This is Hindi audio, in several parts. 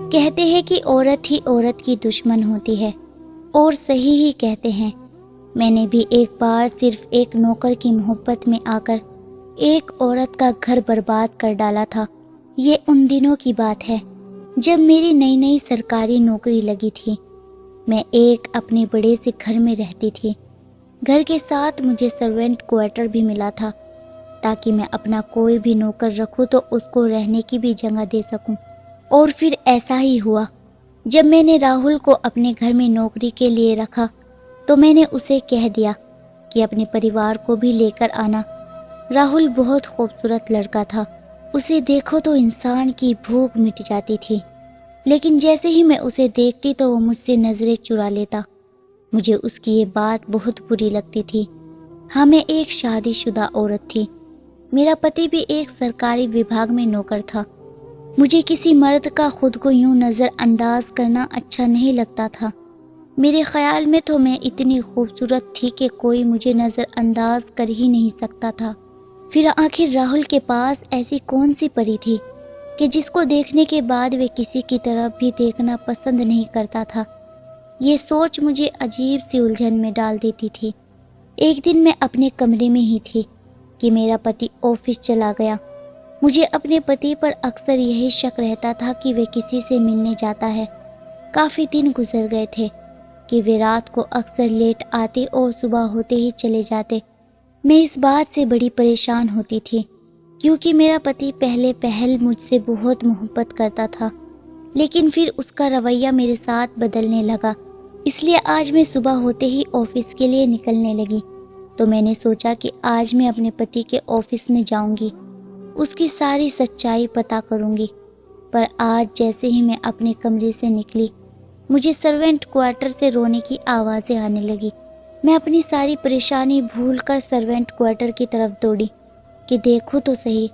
कहते हैं कि औरत ही औरत की दुश्मन होती है, और सही ही कहते हैं। मैंने भी एक बार सिर्फ एक नौकर की मोहब्बत में आकर एक औरत का घर बर्बाद कर डाला था। ये उन दिनों की बात है जब मेरी नई नई सरकारी नौकरी लगी थी। मैं एक अपने बड़े से घर में रहती थी। घर के साथ मुझे सर्वेंट क्वार्टर भी मिला था, ताकि मैं अपना कोई भी नौकर रखूं तो उसको रहने की भी जगह दे सकूं। और फिर ऐसा ही हुआ। जब मैंने राहुल को अपने घर में नौकरी के लिए रखा तो मैंने उसे कह दिया कि अपने परिवार को भी लेकर आना। राहुल बहुत खूबसूरत लड़का था। उसे देखो तो इंसान की भूख मिट जाती थी, लेकिन जैसे ही मैं उसे देखती तो वो मुझसे नजरें चुरा लेता। मुझे उसकी ये बात बहुत बुरी लगती थी। हाँ, मैं एक शादीशुदा औरत थी। मेरा पति भी एक सरकारी विभाग में नौकर था। मुझे किसी मर्द का खुद को यूं नजरअंदाज करना अच्छा नहीं लगता था। मेरे ख्याल में तो मैं इतनी खूबसूरत थी कि कोई मुझे नजरअंदाज कर ही नहीं सकता था। फिर आखिर राहुल के पास ऐसी कौन सी परी थी कि जिसको देखने के बाद वे किसी की तरफ भी देखना पसंद नहीं करता था। ये सोच मुझे अजीब सी उलझन में डाल देती थी। एक दिन मैं अपने कमरे में ही थी कि मेरा पति ऑफिस चला गया। मुझे अपने पति पर अक्सर यही शक रहता था कि वे किसी से मिलने जाता है। काफी दिन गुजर गए थे कि वे रात को अक्सर लेट आते और सुबह होते ही चले जाते। मैं इस बात से बड़ी परेशान होती थी, क्योंकि मेरा पति पहले पहल मुझसे बहुत मोहब्बत करता था, लेकिन फिर उसका रवैया मेरे साथ बदलने लगा। इसलिए आज मैं सुबह होते ही ऑफिस के लिए निकलने लगी तो मैंने सोचा कि आज मैं अपने पति के ऑफिस में जाऊंगी, उसकी सारी सच्चाई पता करूंगी। पर आज जैसे ही मैं अपने कमरे से निकली, मुझे सर्वेंट क्वार्टर से रोने की आवाजें आने लगी। मैं अपनी सारी परेशानी भूलकर सर्वेंट क्वार्टर की तरफ दौड़ी कि देखूं तो सही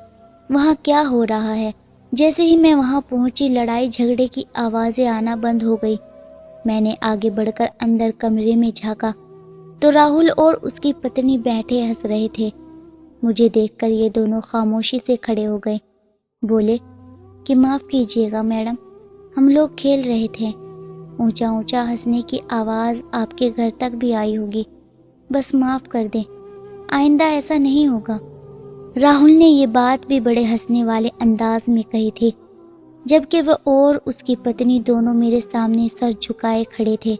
वहां क्या हो रहा है। जैसे ही मैं वहां पहुंची, लड़ाई झगड़े की आवाजें आना बंद हो गई। मैंने आगे बढ़कर अंदर कमरे में झांका तो राहुल और उसकी पत्नी बैठे हंस रहे थे। मुझे देखकर ये दोनों खामोशी से खड़े हो गए। बोले कि माफ कीजिएगा मैडम, हम लोग खेल रहे थे। ऊंचा ऊंचा हंसने की आवाज आपके घर तक भी आई होगी। बस माफ कर दें, आइंदा ऐसा नहीं होगा। राहुल ने ये बात भी बड़े हंसने वाले अंदाज में कही थी, जबकि वह और उसकी पत्नी दोनों मेरे सामने सर झुकाए खड़े थे।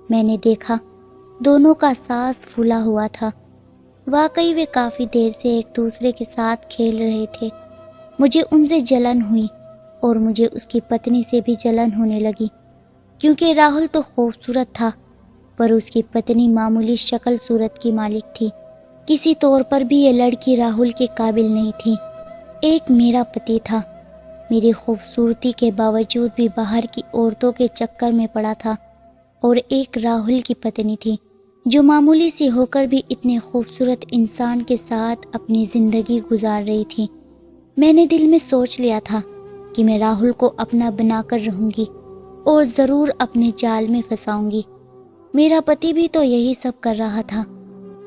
मैंने देखा दोनों का सांस फूला हुआ था। वाकई वे काफी देर से एक दूसरे के साथ खेल रहे थे। मुझे उनसे जलन हुई और मुझे उसकी पत्नी से भी जलन होने लगी, क्योंकि राहुल तो खूबसूरत था पर उसकी पत्नी मामूली शक्ल सूरत की मालिक थी। किसी तौर पर भी ये लड़की राहुल के काबिल नहीं थी। एक मेरा पति था, मेरी खूबसूरती के बावजूद भी बाहर की औरतों के चक्कर में पड़ा था, और एक राहुल की पत्नी थी जो मामूली सी होकर भी इतने खूबसूरत इंसान के साथ अपनी जिंदगी गुजार रही थी। मैंने दिल में सोच लिया था कि मैं राहुल को अपना बनाकर रहूंगी और जरूर अपने जाल में फंसाऊंगी। मेरा पति भी तो यही सब कर रहा था,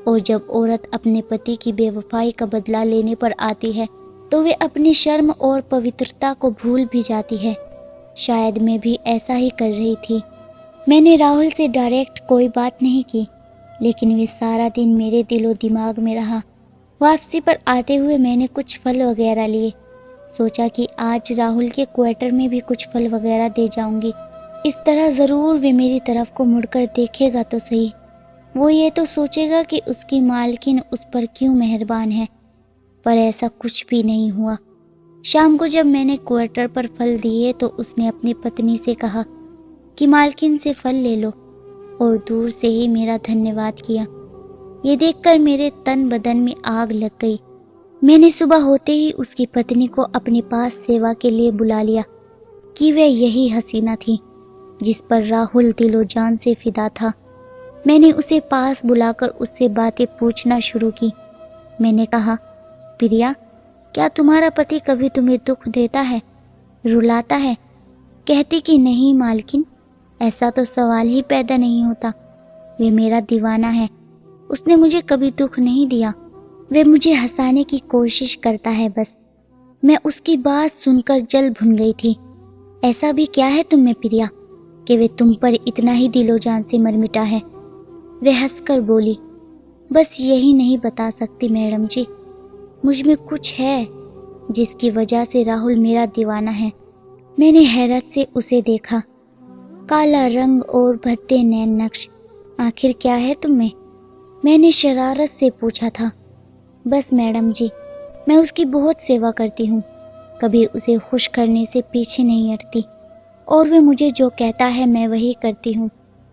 और जब औरत अपने पति की बेवफाई का बदला लेने पर आती है तो वे अपनी शर्म और पवित्रता को भूल भी जाती है। शायद मैं भी ऐसा ही कर रही थी। मैंने राहुल से डायरेक्ट कोई बात नहीं की, लेकिन वे सारा दिन मेरे दिलो दिमाग में रहा। वापसी पर आते हुए मैंने कुछ फल वगैरह लिए। सोचा कि आज राहुल के क्वार्टर में भी कुछ फल वगैरह दे जाऊंगी। इस तरह जरूर वे मेरी तरफ को मुड़कर देखेगा तो सही। वो ये तो सोचेगा कि उसकी मालकिन उस पर क्यों मेहरबान है। पर ऐसा कुछ भी नहीं हुआ। शाम को जब मैंने क्वार्टर पर फल दिए तो उसने अपनी पत्नी से कहा कि मालकिन से फल ले लो, और दूर से ही मेरा धन्यवाद किया। ये देखकर मेरे तन बदन में आग लग गई। मैंने सुबह होते ही उसकी पत्नी को अपने पास सेवा के लिए बुला लिया कि वह यही हसीना थी जिस पर राहुल दिलो जान से फिदा था। मैंने उसे पास बुलाकर उससे बातें पूछना शुरू की। मैंने कहा, प्रिया, क्या तुम्हारा पति कभी तुम्हें दुख देता है, रुलाता है? कहती कि नहीं मालकिन, ऐसा तो सवाल ही पैदा नहीं होता। वे मेरा दीवाना है, उसने मुझे कभी दुख नहीं दिया। वे मुझे हंसाने की कोशिश करता है बस। मैं उसकी बात सुनकर जल भुन गई थी। ऐसा भी क्या है तुम में प्रिया कि वे तुम पर इतना ही दिलो जान से मर मिटा है? वह हंसकर बोली, बस यही नहीं बता सकती मैडम जी, मुझ में कुछ है जिसकी वजह से राहुल मेरा दीवाना है। मैंने हैरत से उसे देखा। काला रंग और भद्दे नैन नक्श, आखिर क्या है तुम में? मैंने शरारत से पूछा था। बस मैडम जी, मैं उसकी बहुत सेवा करती हूँ, कभी उसे खुश करने से पीछे नहीं हटती, और वह मुझे जो कहता है मैं वही करती हूँ।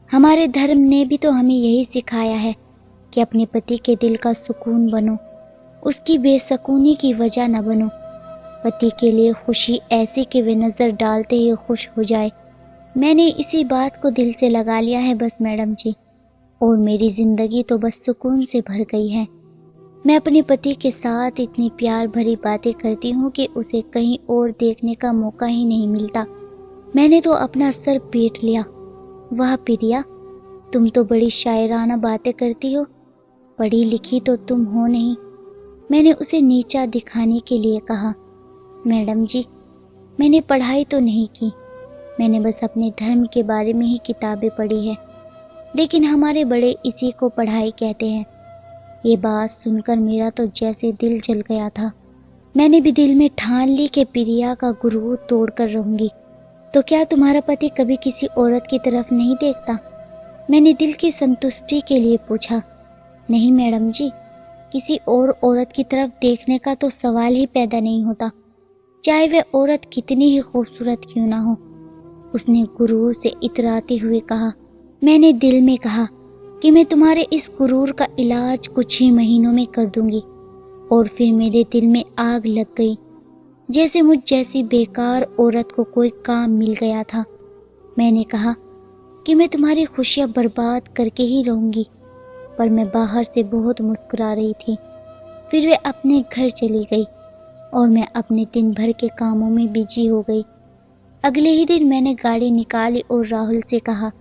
हमारे धर्म ने भी तो हमें यही सिखाया है कि अपने पति के दिल का सुकून बनो, उसकी बेसुकूनी की वजह न बनो। पति के लिए खुशी ऐसी कि वे नजर डालते ही खुश हो जाए। मैंने इसी बात को दिल से लगा लिया है बस मैडम जी, और मेरी जिंदगी तो बस सुकून से भर गई है। मैं अपने पति के साथ इतनी प्यार भरी बातें करती हूँ कि उसे कहीं और देखने का मौका ही नहीं मिलता। मैंने तो अपना सर पीट लिया। वाह प्रिया, तुम तो बड़ी शायराना बातें करती हो, पढ़ी लिखी तो तुम हो नहीं। मैंने उसे नीचा दिखाने के लिए कहा। मैडम जी, मैंने पढ़ाई तो नहीं की, मैंने बस अपने धर्म के बारे में ही किताबें पढ़ी है, लेकिन हमारे बड़े इसी को पढ़ाई कहते हैं। ये बात सुनकर मेरा तो जैसे दिल जल गया था। मैंने भी दिल में ठान ली कि प्रिया का गुरूर तोड़कर रहूंगी। तो क्या तुम्हारा पति कभी किसी औरत की तरफ नहीं देखता? मैंने दिल की संतुष्टि के लिए पूछा। नहीं मैडम जी, किसी और औरत की तरफ देखने का तो सवाल ही पैदा नहीं होता, चाहे वह औरत कितनी ही खूबसूरत क्यों ना हो, उसने गुरूर से इतराते हुए कहा। मैंने दिल में कहा कि मैं तुम्हारे इस गुरूर का इलाज कुछ ही महीनों में कर दूंगी, और फिर मेरे दिल में आग लग गई, जैसे मुझ जैसी बेकार औरत को कोई काम मिल गया था। मैंने कहा कि मैं तुम्हारी खुशियां बर्बाद करके ही रहूंगी, पर मैं बाहर से बहुत मुस्कुरा रही थी। फिर वे अपने घर चली गई और मैं अपने दिन भर के कामों में बिजी हो गई। अगले ही दिन मैंने गाड़ी निकाली और राहुल से कहा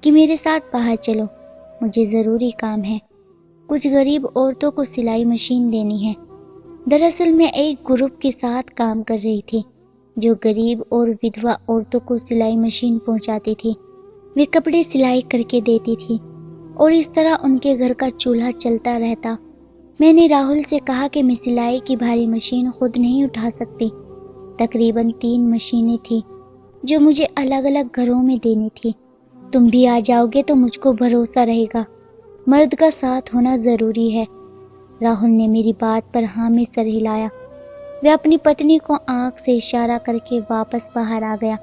कि मेरे साथ बाहर चलो, मुझे ज़रूरी काम है। कुछ गरीब औरतों को सिलाई मशीन देनी है। दरअसल मैं एक ग्रुप के साथ काम कर रही थी जो गरीब और विधवा औरतों को सिलाई मशीन पहुंचाती थी। वे कपड़े सिलाई करके देती थी और इस तरह उनके घर का चूल्हा चलता रहता। मैंने राहुल से कहा कि मैं सिलाई की भारी मशीन खुद नहीं उठा सकती। तकरीबन 3 मशीनें थी जो मुझे अलग अलग घरों में देनी थी। तुम भी आ जाओगे तो मुझको भरोसा रहेगा, मर्द का साथ होना जरूरी है। राहुल ने मेरी बात पर हाँ में सर हिलाया। वह अपनी पत्नी को आंख से इशारा करके वापस बाहर आ गया,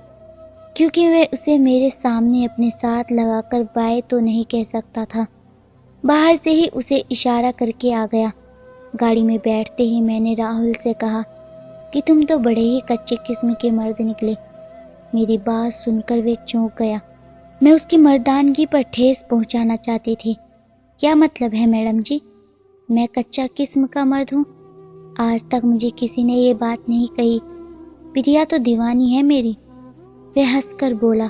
क्योंकि वह उसे मेरे सामने अपने साथ लगाकर बाय तो नहीं कह सकता था। बाहर से ही उसे इशारा करके आ गया। गाड़ी में बैठते ही मैंने राहुल से कहा कि तुम तो बड़े ही कच्चे किस्म के मर्द निकले। मेरी बात सुनकर वे चौंक गया। मैं उसकी मर्दानगी पर ठेस पहुंचाना चाहती थी। क्या मतलब है मैडम जी, मैं कच्चा किस्म का मर्द हूँ? आज तक मुझे किसी ने ये बात नहीं कही। प्रिया तो दीवानी है मेरी। वह हंसकर बोला।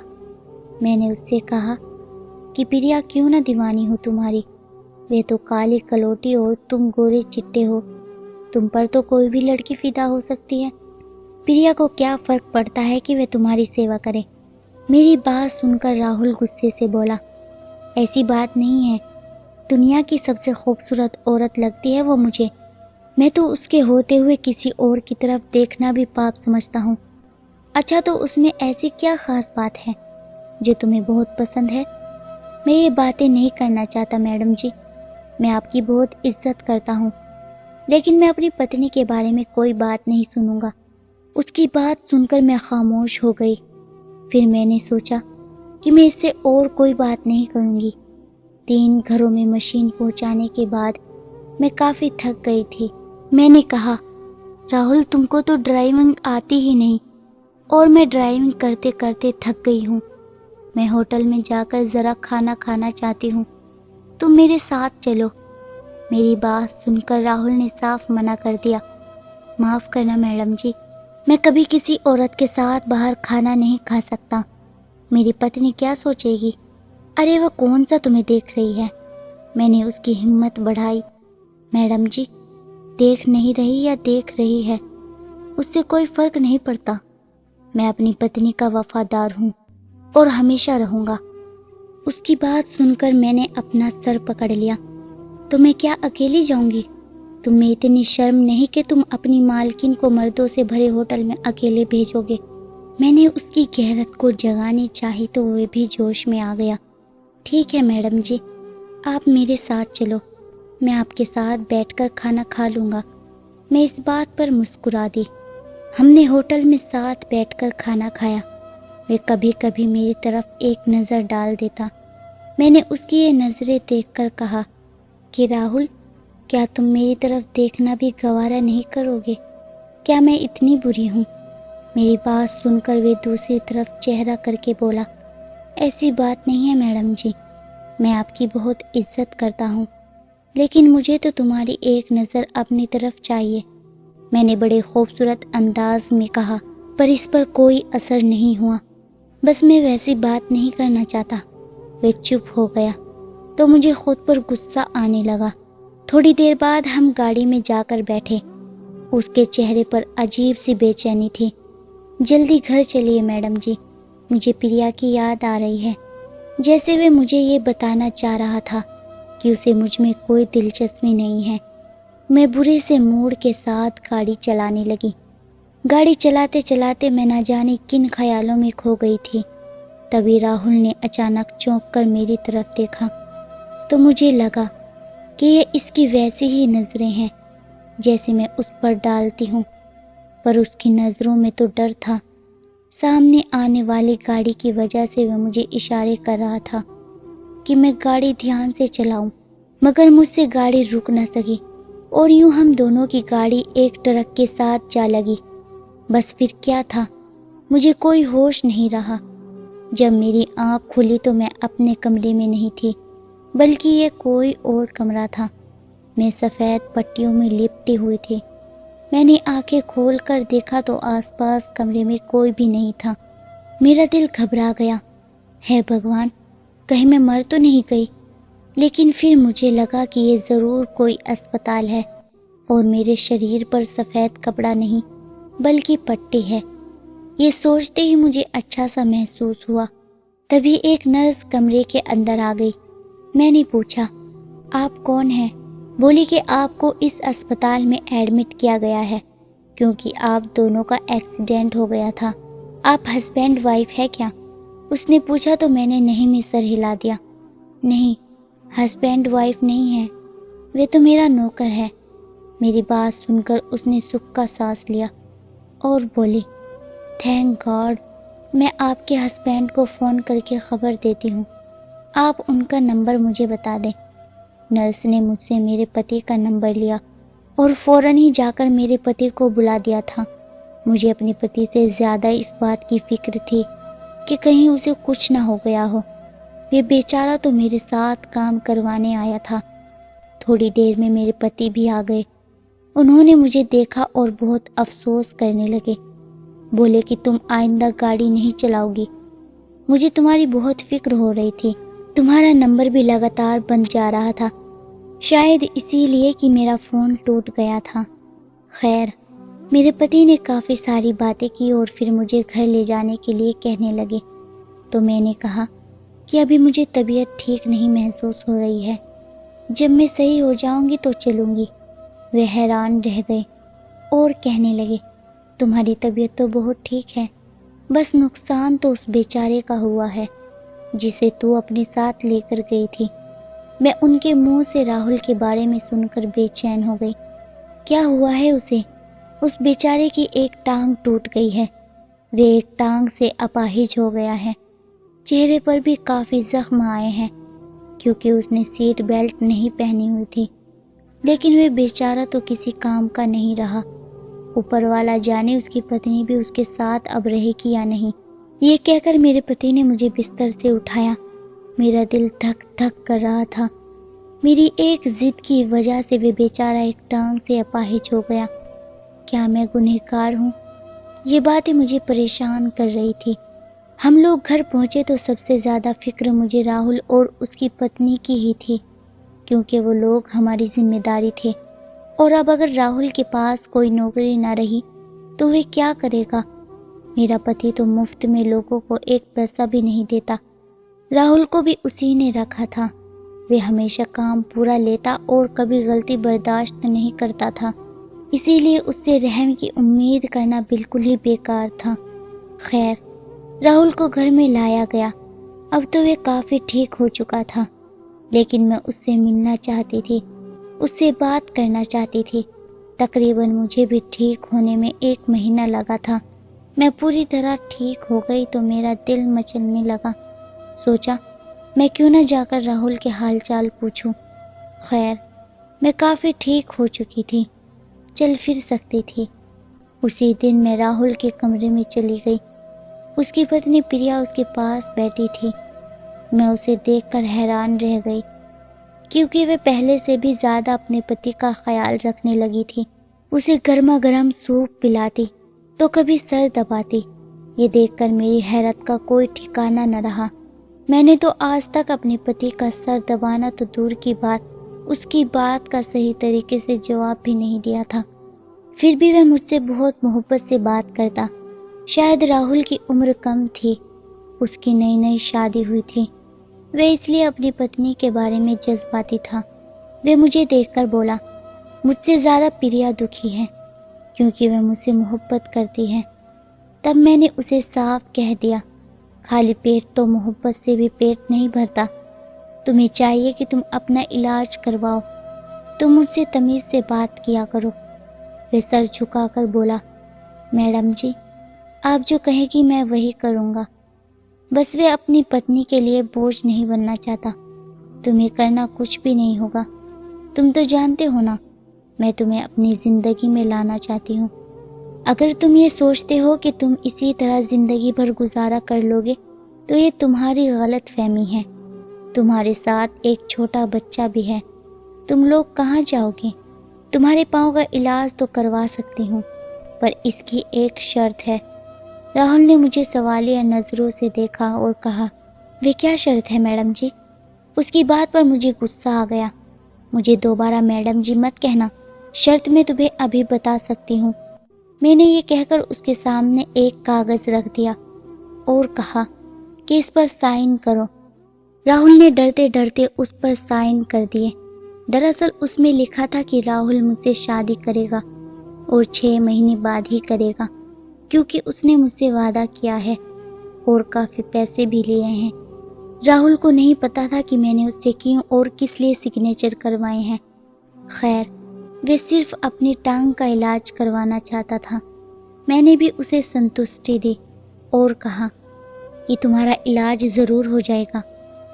मैंने उससे कहा कि प्रिया क्यों ना दीवानी हो तुम्हारी, वे तो काली कलोटी और तुम गोरे चिट्टे हो, तुम पर तो कोई भी लड़की फिदा हो सकती है। प्रिया को क्या फर्क पड़ता है कि वे तुम्हारी सेवा करे? मेरी बात सुनकर राहुल गुस्से से बोला, ऐसी बात नहीं है, दुनिया की सबसे खूबसूरत औरत लगती है वो मुझे। मैं तो उसके होते हुए किसी और की तरफ देखना भी पाप समझता हूँ। अच्छा, तो उसमें ऐसी क्या खास बात है जो तुम्हें बहुत पसंद है? मैं ये बातें नहीं करना चाहता मैडम जी, मैं आपकी बहुत इज्जत करता हूँ, लेकिन मैं अपनी पत्नी के बारे में कोई बात नहीं सुनूंगा। उसकी बात सुनकर मैं खामोश हो गई। फिर मैंने सोचा कि मैं इससे और कोई बात नहीं करूंगी। 3 घरों में मशीन पहुंचाने के बाद मैं काफी थक गई थी। मैंने कहा, राहुल तुमको तो ड्राइविंग आती ही नहीं, और मैं ड्राइविंग करते करते थक गई हूँ। मैं होटल में जाकर जरा खाना खाना चाहती हूँ, तुम मेरे साथ चलो। मेरी बात सुनकर राहुल ने साफ मना कर दिया। माफ करना मैडम जी, मैं कभी किसी औरत के साथ बाहर खाना नहीं खा सकता। मेरी पत्नी क्या सोचेगी? अरे वह कौन सा तुम्हें देख रही है? मैंने उसकी हिम्मत बढ़ाई। मैडम जी, देख नहीं रही या देख रही है, उससे कोई फर्क नहीं पड़ता। मैं अपनी पत्नी का वफादार हूँ और हमेशा रहूंगा। उसकी बात सुनकर मैंने अपना सर पकड़ लिया। तो मैं क्या अकेली जाऊंगी? तुम्हें इतनी शर्म नहीं कि तुम अपनी मालकिन को मर्दों से भरे होटल में अकेले भेजोगे? मैंने उसकी गैरत को जगानी चाही तो वह भी जोश में आ गया। ठीक है मैडम जी, आप मेरे साथ चलो, मैं आपके साथ बैठकर खाना खा लूंगा। मैं इस बात पर मुस्कुरा दी। हमने होटल में साथ बैठकर खाना खाया। वह कभी कभी मेरी तरफ एक नज़र डाल देता। मैंने उसकी ये नज़रें देखकर कहा कि राहुल, क्या तुम मेरी तरफ देखना भी गवारा नहीं करोगे? क्या मैं इतनी बुरी हूँ? मेरी बात सुनकर वे दूसरी तरफ चेहरा करके बोला, ऐसी बात नहीं है मैडम जी, मैं आपकी बहुत इज्जत करता हूँ, लेकिन मुझे तो तुम्हारी एक नज़र अपनी तरफ चाहिए। मैंने बड़े खूबसूरत अंदाज में कहा, पर इस पर कोई असर नहीं हुआ। बस मैं वैसी बात नहीं करना चाहता। वे चुप हो गया तो मुझे खुद पर गुस्सा आने लगा। थोड़ी देर बाद हम गाड़ी में जाकर बैठे। उसके चेहरे पर अजीब सी बेचैनी थी। जल्दी घर चलिए मैडम जी, मुझे प्रिया की याद आ रही है। जैसे वे मुझे ये बताना चाह रहा था कि उसे मुझ में कोई दिलचस्पी नहीं है। मैं बुरे से मूड के साथ गाड़ी चलाने लगी। गाड़ी चलाते चलाते मैं न जाने किन ख्यालों में खो गई थी। तभी राहुल ने अचानक चौंक कर मेरी तरफ देखा तो मुझे लगा कि ये इसकी वैसी ही नजरें हैं जैसे मैं उस पर डालती हूँ, पर उसकी नजरों में तो डर था। सामने आने वाली गाड़ी की वजह से वह मुझे इशारे कर रहा था कि मैं गाड़ी ध्यान से चलाऊं, मगर मुझसे गाड़ी रुक न सकी और यूं हम दोनों की गाड़ी एक ट्रक के साथ जा लगी। बस फिर क्या था, मुझे कोई होश नहीं रहा। जब मेरी आंख खुली तो मैं अपने कमरे में नहीं थी, बल्कि ये कोई और कमरा था। मैं सफेद पट्टियों में लिपटी हुई थी। मैंने आंखें खोलकर देखा तो आसपास कमरे में कोई भी नहीं था। मेरा दिल घबरा गया। हे भगवान, कहीं मैं मर तो नहीं गई? लेकिन फिर मुझे लगा कि ये जरूर कोई अस्पताल है और मेरे शरीर पर सफेद कपड़ा नहीं बल्कि पट्टी है। ये सोचते ही मुझे अच्छा सा महसूस हुआ। तभी एक नर्स कमरे के अंदर आ गई। मैंने पूछा, आप कौन हैं? बोली कि आपको इस अस्पताल में एडमिट किया गया है क्योंकि आप दोनों का एक्सीडेंट हो गया था। आप हस्बैंड वाइफ है क्या? उसने पूछा तो मैंने नहीं में सर हिला दिया। नहीं, हस्बैंड वाइफ नहीं है, वे तो मेरा नौकर है। मेरी बात सुनकर उसने सुख का सांस लिया और बोली, थैंक गॉड, मैं आपके हस्बैंड को फ़ोन करके खबर देती हूँ। आप उनका नंबर मुझे बता दें। नर्स ने मुझसे मेरे पति का नंबर लिया और फौरन ही जाकर मेरे पति को बुला दिया था। मुझे अपने पति से ज़्यादा इस बात की फिक्र थी कि कहीं उसे कुछ ना हो गया हो। वे बेचारा तो मेरे साथ काम करवाने आया था। थोड़ी देर में मेरे पति भी आ गए। उन्होंने मुझे देखा और बहुत अफसोस करने लगे। बोले कि तुम आइंदा गाड़ी नहीं चलाओगी। मुझे तुम्हारी बहुत फिक्र हो रही थी। तुम्हारा नंबर भी लगातार बंद जा रहा था, शायद इसीलिए कि मेरा फ़ोन टूट गया था। खैर, मेरे पति ने काफ़ी सारी बातें की और फिर मुझे घर ले जाने के लिए कहने लगे। तो मैंने कहा कि अभी मुझे तबीयत ठीक नहीं महसूस हो रही है, जब मैं सही हो जाऊंगी तो चलूंगी। वे हैरान रह गए और कहने लगे, तुम्हारी तबीयत तो बहुत ठीक है, बस नुकसान तो उस बेचारे का हुआ है जिसे तू अपने साथ लेकर गई थी। मैं उनके मुंह से राहुल के बारे में सुनकर बेचैन हो गई। क्या हुआ है उसे? उस बेचारे की एक टांग टूट गई है। वे एक टांग से अपाहिज हो गया है। चेहरे पर भी काफी जख्म आए हैं क्योंकि उसने सीट बेल्ट नहीं पहनी हुई थी। लेकिन वे बेचारा तो किसी काम का नहीं रहा। ऊपर वाला जाने उसकी पत्नी भी उसके साथ अब रहेगी या नहीं। ये कहकर मेरे पति ने मुझे बिस्तर से उठाया। मेरा दिल धक धक कर रहा था। मेरी एक जिद की वजह से वे बेचारा एक टांग से अपाहिज हो गया। क्या मैं गुनहगार हूँ? ये बातें मुझे परेशान कर रही थी। हम लोग घर पहुंचे तो सबसे ज्यादा फिक्र मुझे राहुल और उसकी पत्नी की ही थी क्योंकि वो लोग हमारी जिम्मेदारी थे। और अब अगर राहुल के पास कोई नौकरी ना रही तो वह क्या करेगा? मेरा पति तो मुफ्त में लोगों को एक पैसा भी नहीं देता। राहुल को भी उसी ने रखा था। वे हमेशा काम पूरा लेता और कभी गलती बर्दाश्त नहीं करता था, इसीलिए उससे रहम की उम्मीद करना बिल्कुल ही बेकार था। खैर, राहुल को घर में लाया गया। अब तो वे काफी ठीक हो चुका था, लेकिन मैं उससे मिलना चाहती थी, उससे बात करना चाहती थी। तकरीबन मुझे भी ठीक होने में 1 महीना लगा था। मैं पूरी तरह ठीक हो गई तो मेरा दिल मचलने लगा। सोचा मैं क्यों न जाकर राहुल के हालचाल पूछूं। खैर, मैं काफी ठीक हो चुकी थी, चल फिर सकती थी। उसी दिन मैं राहुल के कमरे में चली गई। उसकी पत्नी प्रिया उसके पास बैठी थी। मैं उसे देखकर हैरान रह गई, क्योंकि वे पहले से भी ज्यादा अपने पति का ख्याल रखने लगी थी। उसे गर्मा गर्म सूप पिलाती तो कभी सर दबाती। ये देखकर मेरी हैरत का कोई ठिकाना न रहा। मैंने तो आज तक अपने पति का सर दबाना तो दूर की बात, उसकी बात का सही तरीके से जवाब भी नहीं दिया था। फिर भी वह मुझसे बहुत मोहब्बत से बात करता। शायद राहुल की उम्र कम थी, उसकी नई नई शादी हुई थी, वह इसलिए अपनी पत्नी के बारे में जज्बाती था। वह मुझे देखकर बोला, मुझसे ज्यादा प्रिया दुखी है, क्योंकि वह मुझसे मोहब्बत करती है। तब मैंने उसे साफ कह दिया, खाली पेट तो मोहब्बत से भी पेट नहीं भरता। तुम्हें चाहिए कि तुम अपना इलाज करवाओ। तुम मुझसे तमीज से बात किया करो। वह सर झुकाकर बोला, मैडम जी, आप जो कहेगी मैं वही करूँगा। बस वे अपनी पत्नी के लिए बोझ नहीं बनना चाहता। तुम्हें करना कुछ भी नहीं होगा। तुम तो जानते हो ना, मैं तुम्हें अपनी जिंदगी में लाना चाहती हूँ। अगर तुम ये सोचते हो कि तुम इसी तरह जिंदगी भर गुजारा कर लोगे, तो ये तुम्हारी गलत फहमी है। तुम्हारे साथ एक छोटा बच्चा भी है। तुम लोग कहाँ जाओगे? तुम्हारे पाँव का इलाज तो करवा सकती हूँ, पर इसकी एक शर्त है। राहुल ने मुझे सवालिया नजरों से देखा और कहा, वे क्या शर्त है मैडम जी? उसकी बात पर मुझे गुस्सा आ गया। मुझे दोबारा मैडम जी मत कहना, शर्त मैं तुम्हें अभी बता सकती हूँ। मैंने ये कहकर उसके सामने एक कागज रख दिया और कहा कि इस पर साइन करो। राहुल ने डरते डरते उस पर साइन कर दिए। दरअसल उसमें लिखा था कि राहुल मुझसे शादी करेगा और 6 महीने बाद ही करेगा, क्योंकि उसने मुझसे वादा किया है और काफी पैसे भी लिए हैं। राहुल को नहीं पता था कि मैंने उससे क्यों और किस लिए सिग्नेचर करवाए हैं। खैर, वे सिर्फ अपनी टांग का इलाज करवाना चाहता था। मैंने भी उसे संतुष्टि दी और कहा कि तुम्हारा इलाज जरूर हो जाएगा।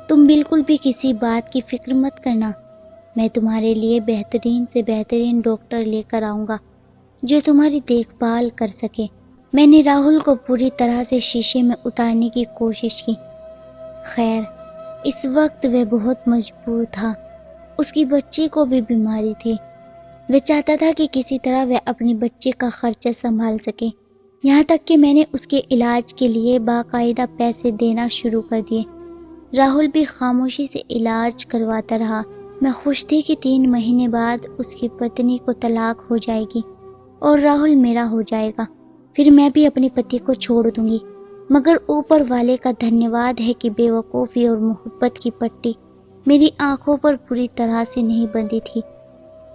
तुम बिल्कुल भी किसी बात की फिक्र मत करना। मैं तुम्हारे लिए बेहतरीन से बेहतरीन डॉक्टर लेकर आऊंगा जो तुम्हारी देखभाल कर सके। मैंने राहुल को पूरी तरह से शीशे में उतारने की कोशिश की। खैर, इस वक्त वह बहुत मजबूर था। उसकी बच्ची को भी बीमारी थी। वह चाहता था कि किसी तरह वह अपने बच्चे का खर्चा संभाल सके। यहाँ तक कि मैंने उसके इलाज के लिए बाकायदा पैसे देना शुरू कर दिए। राहुल भी खामोशी से इलाज करवाता रहा। मैं खुश थी कि 3 महीने बाद उसकी पत्नी को तलाक हो जाएगी और राहुल मेरा हो जाएगा। फिर मैं भी अपने पति को छोड़ दूंगी। मगर ऊपर वाले का धन्यवाद है कि बेवकूफ़ी और मोहब्बत की पट्टी मेरी आंखों पर पूरी तरह से नहीं बंधी थी।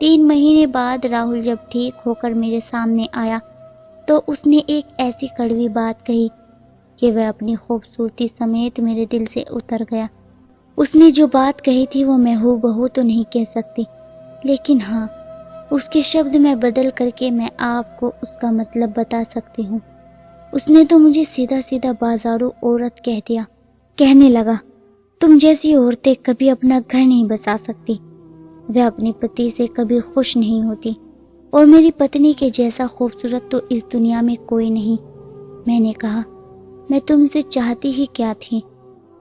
3 महीने बाद राहुल जब ठीक होकर मेरे सामने आया तो उसने एक ऐसी कड़वी बात कही कि वह अपनी खूबसूरती समेत मेरे दिल से उतर गया। उसने जो बात कही थी वो मैं हूबहू तो नहीं कह सकती, लेकिन हाँ, उसके शब्द में बदल करके मैं आपको उसका मतलब बता सकती हूँ। उसने तो मुझे सीधा सीधा बाजारू औरत कह दिया। कहने लगा, तुम जैसी औरतें कभी अपना घर नहीं बसा सकती। वह अपने पति से कभी खुश नहीं होती और मेरी पत्नी के जैसा खूबसूरत तो इस दुनिया में कोई नहीं। मैंने कहा, मैं तुमसे चाहती ही क्या थी?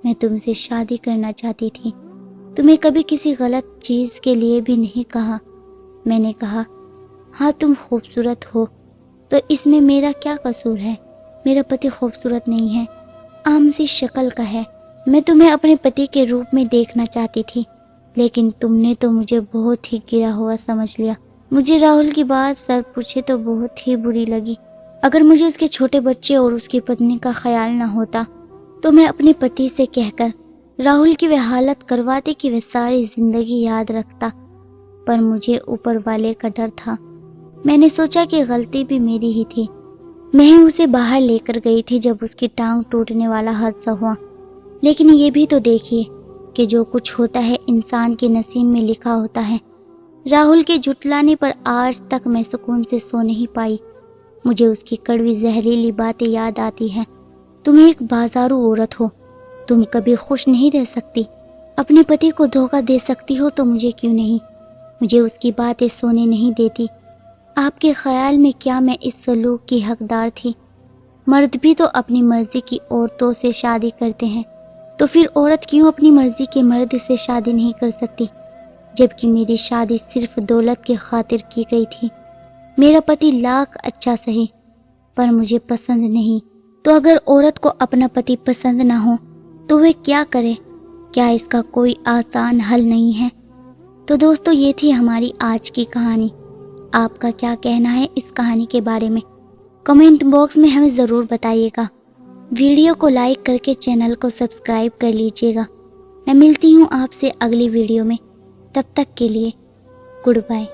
मैं तुमसे शादी करना चाहती थी। तुम्हें कभी किसी गलत चीज के लिए भी नहीं कहा। मैंने कहा, हाँ तुम खूबसूरत हो, तो इसमें मेरा क्या कसूर है? मेरा पति खूबसूरत नहीं है, आम सी शक्ल का है। मैं तुम्हें अपने पति के रूप में देखना चाहती थी, लेकिन तुमने तो मुझे बहुत ही गिरा हुआ समझ लिया। मुझे राहुल की बात सर पूछे तो बहुत ही बुरी लगी। अगर मुझे उसके छोटे बच्चे और उसकी पत्नी का ख्याल न होता तो मैं अपने पति से कहकर राहुल की वह हालत करवाती कि वह सारी जिंदगी याद रखता। पर मुझे ऊपर वाले का डर था। मैंने सोचा कि गलती भी मेरी ही थी। मैं ही उसे बाहर लेकर गई थी जब उसकी टांग टूटने वाला हादसा हुआ। लेकिन ये भी तो देखिए कि जो कुछ होता है इंसान के नसीब में लिखा होता है। राहुल के झुठलाने पर आज तक मैं सुकून से सो नहीं पाई। मुझे उसकी कड़वी जहरीली बातें याद आती हैं। तुम एक बाजारू औरत हो, तुम कभी खुश नहीं रह सकती। अपने पति को धोखा दे सकती हो तो मुझे क्यों नहीं। मुझे उसकी बातें सोने नहीं देती। आपके ख्याल में क्या मैं इस सलूक की हकदार थी? मर्द भी तो अपनी मर्जी की औरतों से शादी करते हैं, तो फिर औरत क्यों अपनी मर्जी के मर्द से शादी नहीं कर सकती? जबकि मेरी शादी सिर्फ दौलत की खातिर की गई थी। मेरा पति लाख अच्छा सही, पर मुझे पसंद नहीं। तो अगर औरत को अपना पति पसंद ना हो तो वे क्या करे? क्या इसका कोई आसान हल नहीं है? तो दोस्तों, ये थी हमारी आज की कहानी। आपका क्या कहना है इस कहानी के बारे में? कमेंट बॉक्स में हमें ज़रूर बताइएगा। वीडियो को लाइक करके चैनल को सब्सक्राइब कर लीजिएगा। मैं मिलती हूँ आपसे अगली वीडियो में। तब तक के लिए गुड बाय।